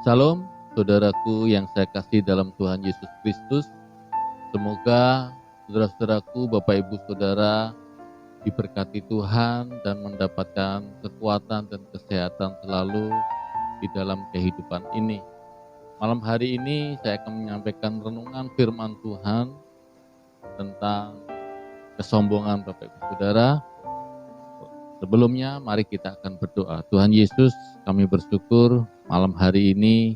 Salam, saudaraku yang saya kasih dalam Tuhan Yesus Kristus. Semoga saudara-saudaraku, Bapak Ibu Saudara diberkati Tuhan dan mendapatkan kekuatan dan kesehatan selalu di dalam kehidupan ini. Malam hari ini saya akan menyampaikan renungan firman Tuhan tentang kesombongan Bapak Ibu Saudara. Sebelumnya mari kita akan berdoa. Tuhan Yesus, kami bersyukur malam hari ini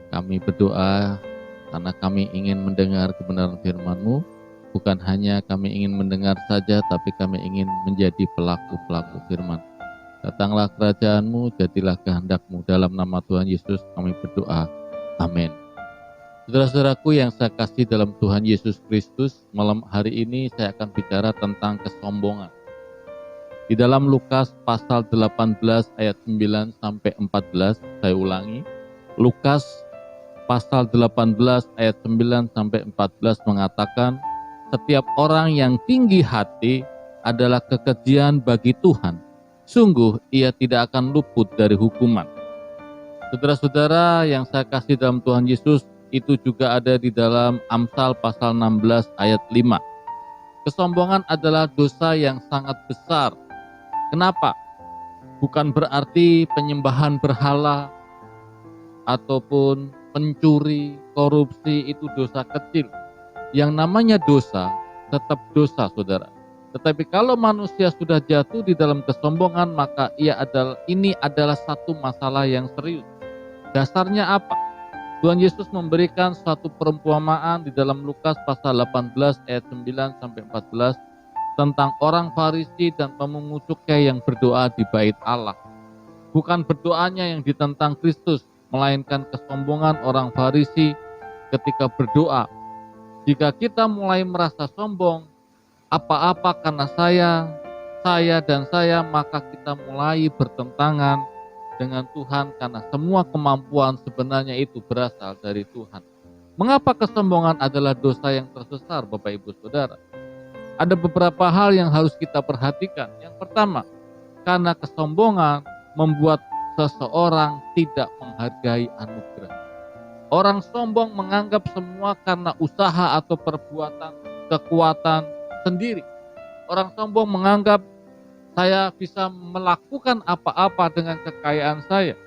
kami berdoa karena kami ingin mendengar kebenaran firman-Mu. Bukan hanya kami ingin mendengar saja, tapi kami ingin menjadi pelaku-pelaku firman. Datanglah kerajaan-Mu, jadilah kehendak-Mu. Dalam nama Tuhan Yesus kami berdoa. Amin. Saudara-saudaraku yang saya kasih dalam Tuhan Yesus Kristus, malam hari ini saya akan bicara tentang kesombongan. Di dalam Lukas pasal 18 ayat 9 sampai 14, saya ulangi. Lukas pasal 18 ayat 9 sampai 14 mengatakan, setiap orang yang tinggi hati adalah kekejian bagi Tuhan. Sungguh ia tidak akan luput dari hukuman. Saudara-saudara yang saya kasih dalam Tuhan Yesus, itu juga ada di dalam Amsal pasal 16 ayat 5. Kesombongan adalah dosa yang sangat besar. Kenapa? Bukan berarti penyembahan berhala ataupun pencuri, korupsi itu dosa kecil. Yang namanya dosa tetap dosa, saudara. Tetapi kalau manusia sudah jatuh di dalam kesombongan, maka ini adalah satu masalah yang serius. Dasarnya apa? Tuhan Yesus memberikan suatu perumpamaan di dalam Lukas pasal 18 ayat 9 sampai 14 tentang orang Farisi dan pemungut cukai yang berdoa di bait Allah. Bukan berdoanya yang ditentang Kristus, melainkan kesombongan orang Farisi ketika berdoa. Jika kita mulai merasa sombong, apa-apa karena saya dan saya, maka kita mulai bertentangan dengan Tuhan karena semua kemampuan sebenarnya itu berasal dari Tuhan. Mengapa kesombongan adalah dosa yang terbesar, Bapak Ibu Saudara? Ada beberapa hal yang harus kita perhatikan. Yang pertama, karena kesombongan membuat seseorang tidak menghargai anugerah. Orang sombong menganggap semua karena usaha atau perbuatan kekuatan sendiri. Orang sombong menganggap saya bisa melakukan apa-apa dengan kekayaan saya.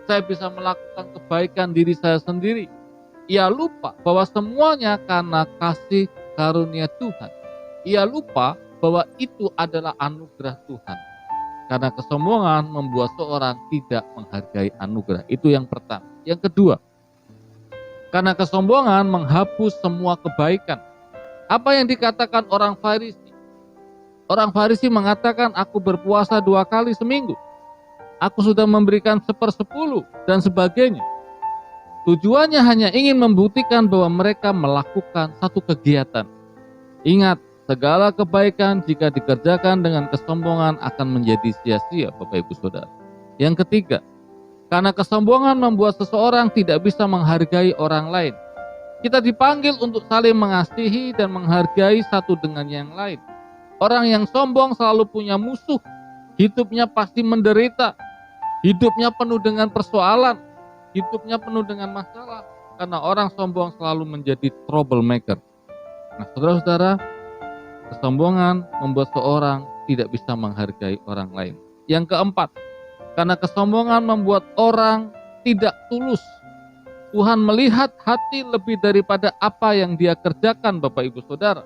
Saya bisa melakukan kebaikan diri saya sendiri. Ia lupa bahwa semuanya karena kasih karunia Tuhan. Ia lupa bahwa itu adalah anugerah Tuhan. Karena kesombongan membuat seorang tidak menghargai anugerah. Itu yang pertama. Yang kedua, karena kesombongan menghapus semua kebaikan. Apa yang dikatakan orang Farisi? Orang Farisi mengatakan, aku berpuasa 2 kali seminggu. Aku sudah memberikan 1/10 dan sebagainya. Tujuannya hanya ingin membuktikan bahwa mereka melakukan satu kegiatan. Ingat, segala kebaikan jika dikerjakan dengan kesombongan akan menjadi sia-sia, Bapak Ibu Saudara. Yang ketiga, karena kesombongan membuat seseorang tidak bisa menghargai orang lain. Kita dipanggil untuk saling mengasihi dan menghargai satu dengan yang lain. Orang yang sombong selalu punya musuh, hidupnya pasti menderita, hidupnya penuh dengan persoalan, hidupnya penuh dengan masalah, karena orang sombong selalu menjadi troublemaker. Nah, saudara-saudara, kesombongan membuat seorang tidak bisa menghargai orang lain. Yang keempat, karena kesombongan membuat orang tidak tulus. Tuhan melihat hati lebih daripada apa yang dia kerjakan, Bapak Ibu Saudara.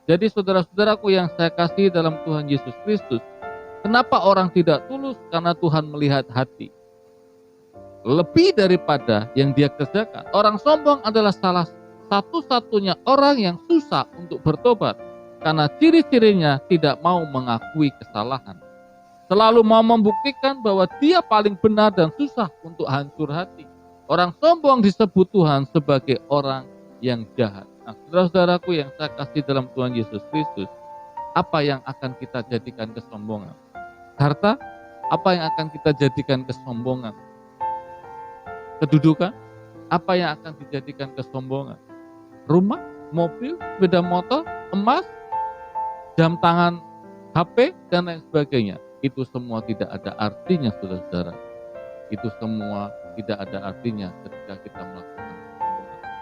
Jadi saudara-saudaraku yang saya kasih dalam Tuhan Yesus Kristus, kenapa orang tidak tulus? Karena Tuhan melihat hati lebih daripada yang dia kerjakan. Orang sombong adalah salah satu-satunya orang yang susah untuk bertobat. Karena ciri-cirinya tidak mau mengakui kesalahan. Selalu mau membuktikan bahwa dia paling benar dan susah untuk hancur hati. Orang sombong disebut Tuhan sebagai orang yang jahat. Nah, saudara-saudaraku yang saya kasih dalam Tuhan Yesus Kristus, apa yang akan kita jadikan kesombongan? Harta? Apa yang akan kita jadikan kesombongan? Kedudukan? Apa yang akan dijadikan kesombongan? Rumah? Mobil? Sepeda motor? Emas? Jam tangan, HP, dan lain sebagainya. Itu semua tidak ada artinya, saudara-saudara. Itu semua tidak ada artinya ketika kita melakukan.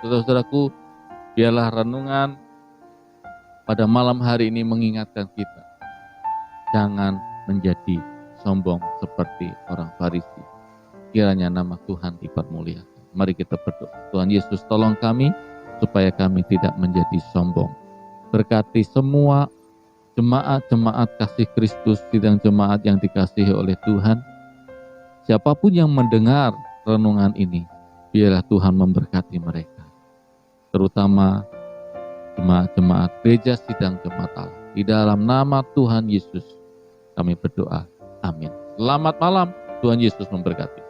Saudara-saudaraku, biarlah renungan pada malam hari ini mengingatkan kita, jangan menjadi sombong seperti orang Farisi. Kiranya nama Tuhan dipermuliakan. Mari kita berdoa. Tuhan Yesus, tolong kami supaya kami tidak menjadi sombong. Berkati semua jemaat-jemaat kasih Kristus, sidang jemaat yang dikasihi oleh Tuhan. Siapapun yang mendengar renungan ini, biarlah Tuhan memberkati mereka. Terutama jemaat-jemaat gereja sidang jemaat Allah. Di dalam nama Tuhan Yesus kami berdoa. Amin. Selamat malam. Tuhan Yesus memberkati.